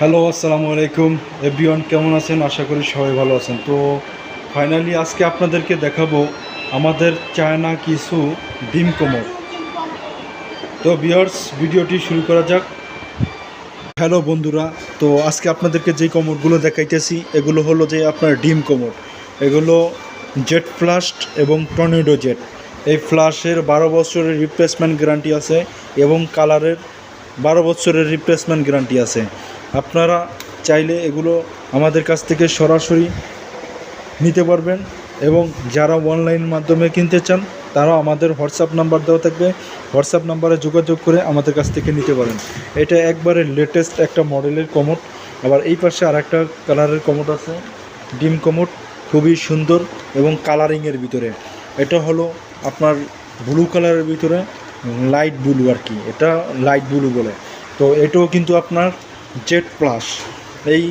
Hello, আসসালামু আলাইকুম everyone, কেমন আছেন? আশা করি সবাই ভালো আছেন। তো ফাইনালি আজকে আপনাদেরকে দেখাবো আমাদের চায়না কিছু ডিম কোমর। তো ভিউয়ার্স, ভিডিওটি শুরু করা যাক। হ্যালো বন্ধুরা, তো আজকে আপনাদেরকে যে কোমরগুলো দেখাইতেছি এগুলো হলো যে আপনার ডিম কোমর। এগুলো জেট ফ্লাস্ট এবং টর্নেডো জেট। এই ফ্লাশের 12 বছরের রিপ্লেসমেন্ট গ্যারান্টি আছে এবং কালারের 12 বছরের রিপ্লেসমেন্ট গ্যারান্টি আছে। আপনারা চাইলে এগুলো আমাদের কাছ থেকে সরাসরি নিতে পারবেন এবং যারা অনলাইনের মাধ্যমে কিনতে চান তারাও আমাদের হোয়াটসঅ্যাপ নাম্বার দেওয়া থাকবে। হোয়াটসঅ্যাপ নাম্বারে যোগাযোগ করে আমাদের কাছ থেকে নিতে পারেন। এটা একবারে লেটেস্ট একটা মডেলের কমোড। আবার এই পাশে আর একটা কালারের কমোড আছে, ডিম কমোড, খুবই সুন্দর এবং কালারিংয়ের ভিতরে। এটা হলো আপনার ব্লু কালারের ভিতরে, লাইট ব্লু আর কি, এটা লাইট ব্লু বলে। তো এটাও কিন্তু আপনার জেড প্লাস। এই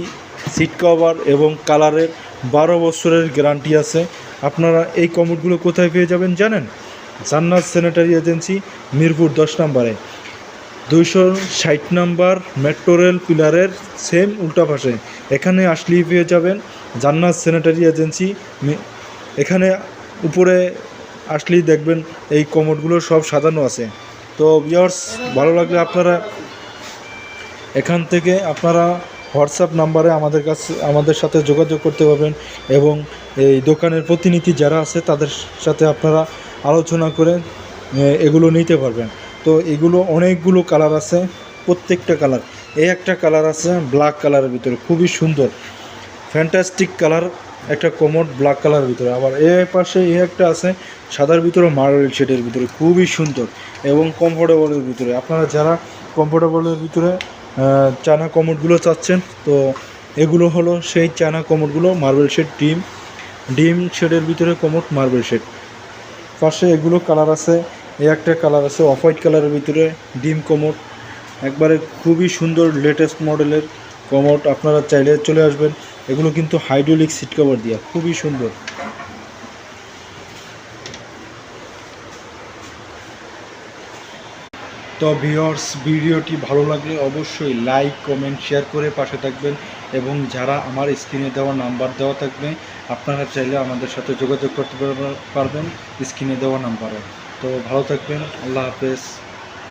সিট কভার এবং কালারের 12 বছরের গ্যারান্টি আছে। আপনারা এই কমোডগুলো কোথায় পেয়ে যাবেন জানেন? জান্নাত স্যানিটারি এজেন্সি, মিরপুর 10 নম্বরে 260 নম্বর মেট্রো রেল পিলারের সেম উল্টা পাশে। এখানে আসলেই পেয়ে যাবেন জান্নাত স্যানিটারি এজেন্সি। এখানে উপরে আসলেই দেখবেন এই কমোডগুলো সব সাজানো আছে। তো ভিউয়ার্স, ভালো লাগলে আপনারা এখান থেকে আপনারা হোয়াটসঅ্যাপ নাম্বারে আমাদের সাথে যোগাযোগ করতে পারবেন এবং এই দোকানের প্রতিনিধি যারা আছে তাদের সাথে আপনারা আলোচনা করে এগুলো নিতে পারবেন। তো এগুলো অনেকগুলো কালার আছে, প্রত্যেকটা কালার। এই একটা কালার আছে ব্ল্যাক কালারের ভিতরে, খুবই সুন্দর ফ্যান্টাস্টিক কালার, একটা কমোড ব্ল্যাক কালারের ভিতরে। আবার এর পাশে একটা আছে সাদার ভিতরে মার্বেল শেডের ভিতরে, খুবই সুন্দর এবং কমফোর্টেবলের ভিতরে। আপনারা যারা কমফোর্টেবলের ভিতরে চায়না কমোডগুলো চাচ্ছেন, তো এগুলো হলো সেই চায়না কমোডগুলো, মার্বেল শেড, ডিম শেডের ভিতরে কমোড, মার্বেল শেড। পাশে এগুলো কালার আছে, একটা কালার আছে অফ হোয়াইট কালারের ভিতরে, ডিম কমোড, একবারে খুবই সুন্দর লেটেস্ট মডেলের কমোড। আপনারা চাইলে চলে আসবেন। এগুলো কিন্তু হাইড্রোলিক সিট কভার দেওয়া, খুবই সুন্দর। তো ভিউয়ার্স, ভিডিওটি ভালো লাগলে অবশ্যই লাইক, কমেন্ট, শেয়ার করে পাশে থাকবেন এবং যারা আমার স্ক্রিনে দেওয়া নাম্বার দেওয়া থাকবে আপনারা চাইলে আমাদের সাথে যোগাযোগ করতে পারবেন স্ক্রিনে দেওয়া নাম্বারে। তো ভালো থাকবেন, আল্লাহ হাফেজ।